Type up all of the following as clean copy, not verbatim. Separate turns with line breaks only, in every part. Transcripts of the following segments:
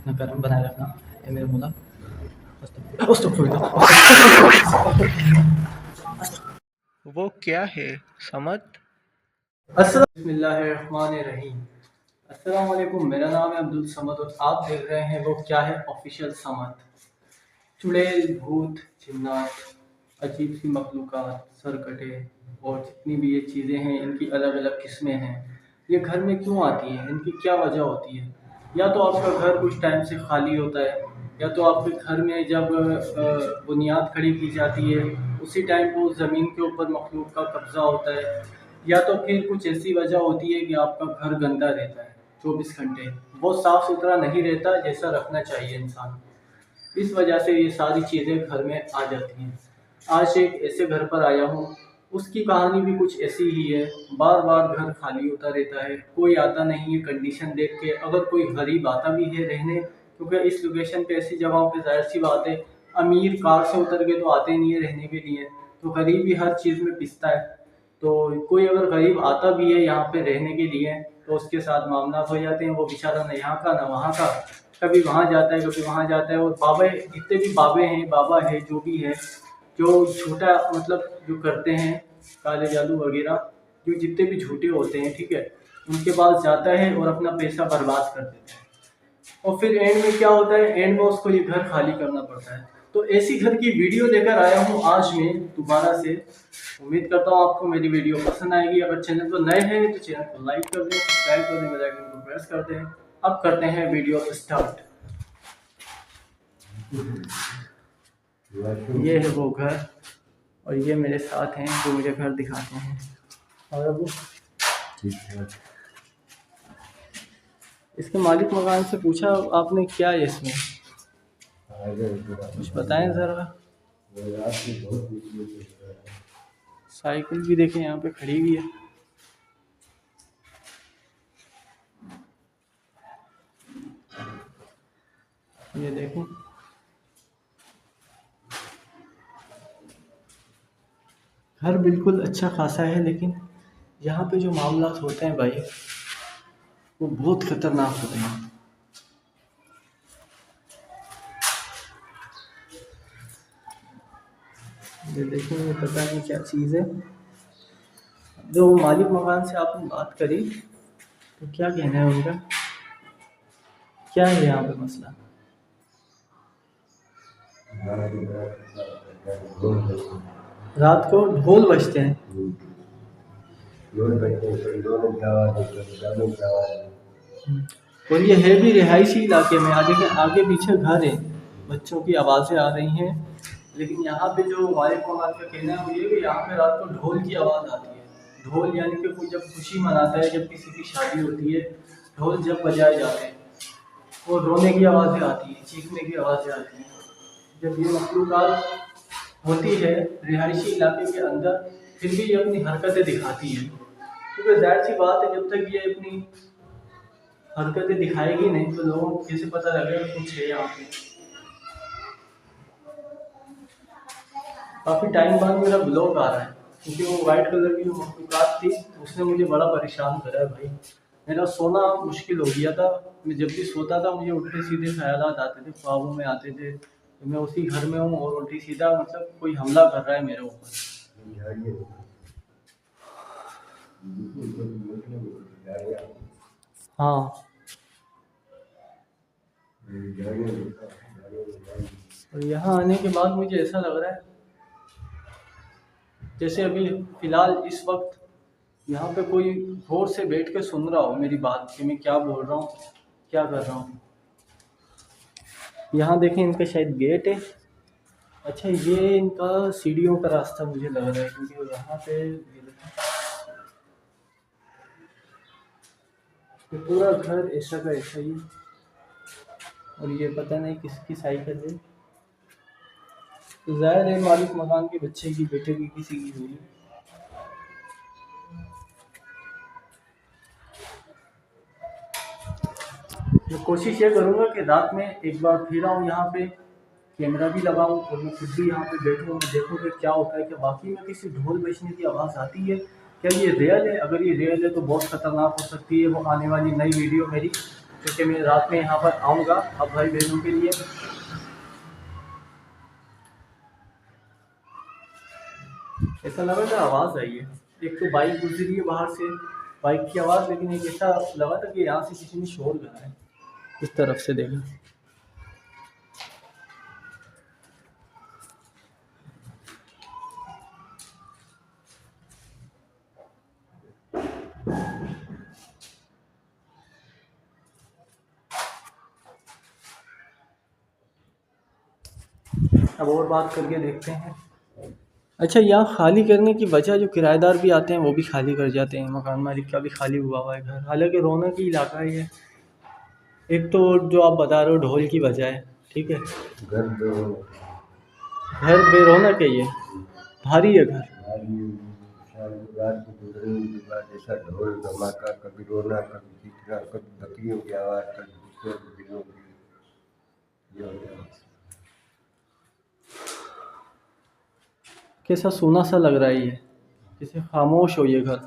अपना कर्म बनाए रखना। ये मेरे मुला
वो क्या है समझ।
बिस्मिल्लाहिर्रहमानिर्रहीम। अस्सलाम वालेकुम, मेरा नाम है अब्दुल समद और आप देख रहे हैं वो क्या है ऑफिशियल समद। चुड़ैल, भूत, जिन्नात, अजीब सी मखलूक़ात, सरकटे और जितनी भी ये चीज़ें हैं इनकी अलग अलग किस्में हैं। ये घर में क्यों आती हैं, इनकी क्या वजह होती है? या तो आपका घर कुछ टाइम से खाली होता है, या तो आपके घर में जब बुनियाद खड़ी की जाती है उसी टाइम वो ज़मीन के ऊपर मखलूक का कब्ज़ा होता है, या तो फिर कुछ ऐसी वजह होती है कि आपका घर गंदा रहता है 24 घंटे, वो साफ़ सुथरा नहीं रहता जैसा रखना चाहिए इंसान। इस वजह से ये सारी चीज़ें घर में आ जाती हैं। आज एक ऐसे घर पर आया हूँ, उसकी कहानी भी कुछ ऐसी ही है। बार बार घर खाली होता रहता है, कोई आता नहीं है। कंडीशन देख के अगर कोई गरीब आता भी है रहने, क्योंकि इस लोकेशन पे ऐसी जगहों पे जाहिर सी बात है अमीर कार से उतर के तो आते नहीं है रहने के लिए, तो गरीब भी हर चीज़ में पिसता है। तो कोई अगर गरीब आता भी है यहाँ पे रहने के लिए तो उसके साथ मामला हो जाते हैं। वो बेचारा न यहाँ का न वहाँ का, कभी वहाँ जाता है कभी वहाँ जाता है। और बाबा, जितने भी बाबे हैं, बाबा है, जो भी है, जो झूठा मतलब जो करते हैं काले जादू वगैरह, जो जितने भी झूठे होते हैं, ठीक है, उनके पास जाता है और अपना पैसा बर्बाद कर देता है। और फिर एंड में क्या होता है, एंड में उसको ये घर खाली करना पड़ता है। तो ऐसी घर की वीडियो लेकर आया हूँ आज मैं दोबारा से। उम्मीद करता हूँ आपको मेरी वीडियो पसंद आएगी। अगर चैनल पर नए हैं तो चैनल को लाइक कर दें, सब्सक्राइब कर दें, बेल आइकन को प्रेस कर दें। अब करते हैं वीडियो स्टार्ट। ये है वो घर और ये मेरे साथ हैं जो मुझे घर दिखाते हैं। और अब
ठीक है।
इसके मालिक मकान से पूछा आपने क्या है इसमें, कुछ बताएं ज़रा। साइकिल भी देखें यहाँ पे खड़ी हुई है। ये देखें, घर बिल्कुल अच्छा खासा है, लेकिन यहाँ पे जो मामला होते हैं भाई वो बहुत ख़तरनाक होते हैं। ये देखें, ये पता नहीं क्या चीज़ है। जो मालिक मकान से आपने बात करी तो क्या कहना है उनका, क्या है यहाँ पे मसला? रात को ढोल बजते हैं। और ये है भी रिहायशी इलाके में, आगे आगे पीछे घर है, बच्चों की आवाज़ें आ रही हैं। लेकिन यहाँ पे जो मालिक मकान का कहना है वो ये कि यहाँ पे रात को ढोल की आवाज़ आती है। ढोल यानी कि कोई जब खुशी मनाता है, जब किसी की शादी होती है, ढोल जब बजाए जाते हैं और रोने की आवाज़ें आती हैं, चीखने की आवाज़ें आती हैं। जब ये मखलूक़ात होती है रिहायशी इलाके के अंदर, फिर भी ये अपनी हरकतें दिखाती है, क्योंकि जाहिर सी बात है जब तक ये अपनी हरकतें दिखाएगी नहीं तो लोगों को कैसे पता लगेगा कुछ है यहाँ पे। काफ़ी टाइम बाद मेरा ब्लॉग आ रहा है, क्योंकि वो वाइट कलर की जो मखलूक़ात थी उसने मुझे बड़ा परेशान करा है भाई। मेरा सोना मुश्किल हो गया था। मैं जब भी सोता था मुझे उल्टे सीधे ख्यालात आते थे, ख्वाबों में आते थे। तो मैं उसी घर में हूँ और उल्टी सीधा मतलब कोई हमला कर रहा है मेरे ऊपर। हाँ, और यहाँ आने के बाद मुझे ऐसा लग रहा है जैसे अभी फ़िलहाल इस वक्त यहाँ पे कोई गौर से बैठ के सुन रहा हो मेरी बात कि मैं क्या बोल रहा हूँ, क्या कर रहा हूँ। यहाँ देखें, इनका शायद गेट है। अच्छा, ये इनका सीढ़ियों का रास्ता मुझे लग रहा है, क्योंकि यहाँ पे ये पूरा घर ऐसा का ऐसा ही। और ये पता नहीं किसकी साइकिल है, तो जाहिर है मालिक मकान के बच्चे की, बेटे की, किसी की हुई। मैं कोशिश ये करूँगा कि रात में एक बार फिर आऊँ यहाँ पे, कैमरा भी लगाऊँ और मैं खुद भी यहाँ पे बैठूँ, मैं देखूँ कि क्या होता है, कि वाकई में किसी ढोल बजने की आवाज़ आती है, क्या ये रियल है? अगर ये रियल है तो बहुत ख़तरनाक हो सकती है वो आने वाली नई वीडियो मेरी। क्योंकि मैं रात में यहाँ पर आऊँगा अब भाई बहनों के लिए। ऐसा लगा था आवाज़ आई है, एक तो बाइक गुजरी है बाहर से, बाइक की आवाज़, लेकिन एक ऐसा लगा था कि यहाँ से किसी ने शोर करा है। इस तरफ से देखा। अब और बात करके देखते हैं। अच्छा, यहाँ खाली करने की वजह जो किराएदार भी आते हैं वो भी खाली कर जाते हैं, मकान मालिक का भी खाली हुआ हुआ है घर, हालांकि रौनक की इलाका है ये। एक तो जो आप बता रहे हो ढोल की वजह है, ठीक है, घर बेरौनक है ये, भारी है घर।
रात को गुजरने के बाद ऐसा ढोल धमाका, कभी रोना, कभी चीखना, कभी बकरियों की आवाज़, कभी दूसरे दिनों की, ये हो गया।
कैसा सूना सा लग रहा है ये, जैसे खामोश हो ये घर।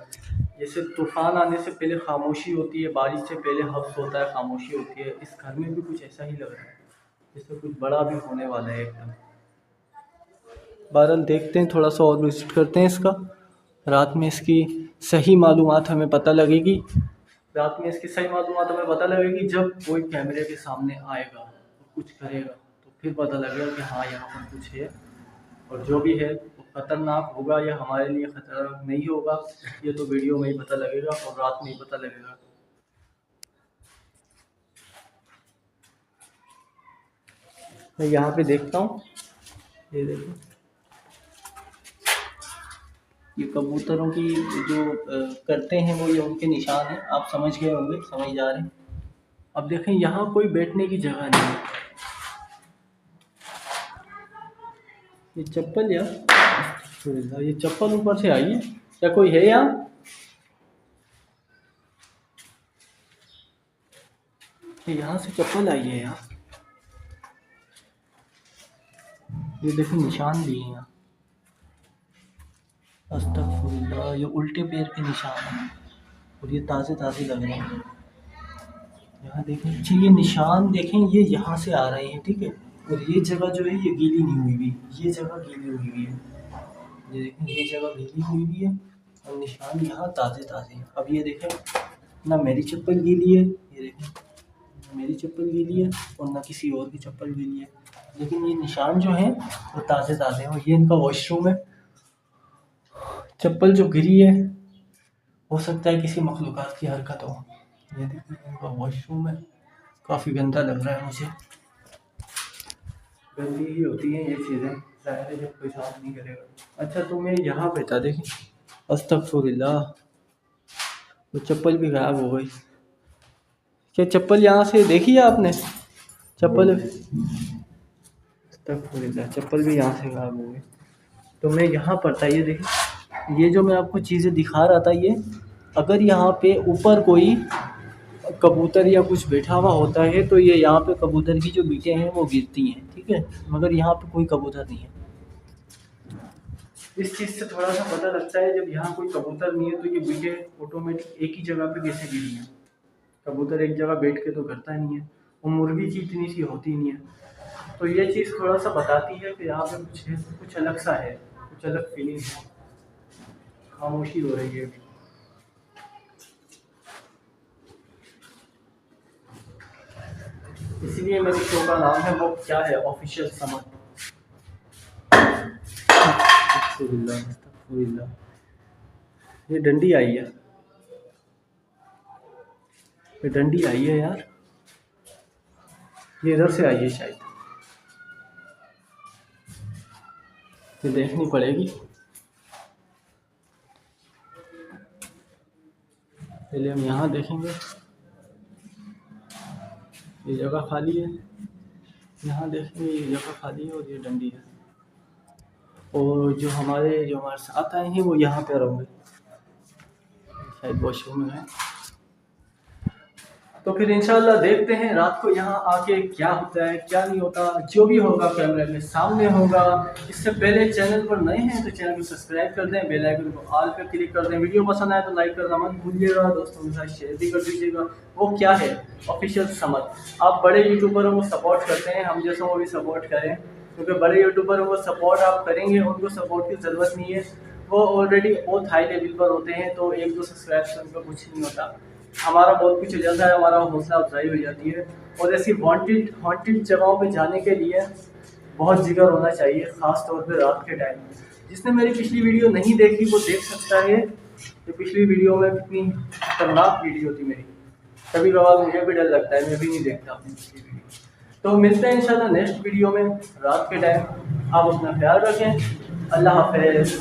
जैसे तूफान आने से पहले खामोशी होती है, बारिश से पहले हफ्स होता है, खामोशी होती है, इस घर में भी कुछ ऐसा ही लग रहा है, जैसे कुछ बड़ा भी होने वाला है एकदम। बहरहाल देखते हैं, थोड़ा सा और विजिट करते हैं इसका, रात में इसकी सही मालूमात हमें पता लगेगी। रात में इसकी सही मालूमात हमें पता लगेगी जब कोई कैमरे के सामने आएगा, कुछ करेगा, तो फिर पता लगेगा कि हाँ यहाँ पर कुछ है, और जो भी है वो ख़तरनाक होगा या हमारे लिए ख़तरनाक नहीं होगा, ये तो वीडियो में ही पता लगेगा और रात में ही पता लगेगा। मैं यहाँ पे देखता हूँ, ये देखो, ये कबूतरों की जो करते हैं वो ये उनके निशान हैं, आप समझ गए होंगे, समझ जा रहे हैं। अब देखें यहाँ कोई बैठने की जगह नहीं है। ये चप्पल यार, ये चप्पल ऊपर से आई है, क्या कोई है यहाँ? यहाँ से चप्पल आई है यहाँ, ये देखो निशान भी है यहाँ, अस्तगफुरुल्लाह, ये उल्टे पैर के निशान हैं और ये ताज़े ताज़े लग रहे हैं। यहाँ देखें, अच्छा ये निशान देखें, ये यहाँ से आ रहे हैं, ठीक है, और ये जगह जो है ये गीली नहीं हुई हुई, ये जगह गीली हुई हुई है, ये देखें, ये जगह गीली हुई हुई है और निशान यहाँ ताज़े ताज़े हैं। अब ये देखें, ना मेरी चप्पल गीली है, ये देखें, ना मेरी चप्पल गीली है और ना किसी और की चप्पल गीली है, लेकिन ये निशान जो हैं वो ताज़े ताज़े हैं। और ये इनका वॉशरूम है, चप्पल जो गिरी है हो सकता है किसी मखलूक़ात की हरकत हो। ये देखिए इनका वॉशरूम है, काफ़ी गंदा लग रहा है मुझे, गंदी ही होती हैं ये चीज़ें, ज़ाहिर है जब कोई साफ नहीं करेगा। अच्छा तो मैं यहाँ पे था, देखें, अस्तगफुरुल्लाह, वो चप्पल भी गायब हो गई। क्या चप्पल यहाँ से देखी है आपने? चप्पल, अस्तगफुरुल्लाह, चप्पल भी यहाँ से गायब हो गई। तो मैं यहाँ पर था, ये देखिए, ये जो मैं आपको चीज़ें दिखा रहा था, ये अगर यहाँ पे ऊपर कोई कबूतर या कुछ बैठा हुआ होता है तो ये यहाँ पे कबूतर की जो बीटें हैं वो गिरती हैं, ठीक है, मगर यहाँ पे कोई कबूतर नहीं है। इस चीज़ से थोड़ा सा पता लगता है जब यहाँ कोई कबूतर नहीं है तो ये बीटें ऑटोमेटिक एक ही जगह पे कैसे गिरी हैं। कबूतर एक जगह बैठ के तो करता नहीं है, वो मुर्गी की इतनी सी होती नहीं है, तो ये चीज़ थोड़ा सा बताती है कि यहाँ पे कुछ है, कुछ अलग सा है, कुछ अलग फीलिंग है। खामोशी हो रही है अभी। इसलिए मेरे शो का नाम है वो क्या है, ऑफिशियल समर। ये डंडी आई है, ये डंडी आई है यार, ये इधर से आई है शायद, ये देखनी पड़ेगी। पहले हम यहाँ देखेंगे, ये जगह खाली है, यहाँ देखेंगे ये जगह खाली है और ये डंडी है, और जो हमारे साथ आए हैं वो यहाँ पे रहेंगे, शायद वॉशरूम में है। तो फिर इंशाल्लाह देखते हैं रात को यहाँ आके क्या होता है क्या नहीं होता। जो भी होगा कैमरे में सामने होगा। इससे पहले चैनल पर नए हैं तो चैनल को सब्सक्राइब कर दें, बेल आइकन को ऑल पे क्लिक कर दें। वीडियो पसंद आए तो लाइक करना मत भूलिएगा, दोस्तों के साथ शेयर भी कर दीजिएगा। वो क्या है ऑफिशियल समद। आप बड़े यूट्यूबरों को सपोर्ट करते हैं, हम जैसों को भी सपोर्ट करें, क्योंकि बड़े यूट्यूबरों को सपोर्ट आप करेंगे, उनको सपोर्ट की ज़रूरत नहीं है, वो ऑलरेडी बहुत हाई लेवल पर होते हैं, तो एक दो सब्सक्राइब से उनका कुछ नहीं होता। हमारा बहुत कुछ हो जाता है, हमारा हौसला अफजाई हो जाती है। और ऐसी वांटेड जगहों पे जाने के लिए बहुत जिगर होना चाहिए, ख़ास तौर पे रात के टाइम। जिसने मेरी पिछली वीडियो नहीं देखी वो देख सकता है कि पिछली वीडियो में कितनी खतरनाक वीडियो थी मेरी। कभी कभार मुझे भी डर लगता है, मैं भी नहीं देखता अपनी पिछली वीडियो। तो मिलते हैं इंशाल्लाह नेक्स्ट वीडियो में रात के टाइम। आप अपना ख्याल रखें। अल्लाह हाफ़िज़।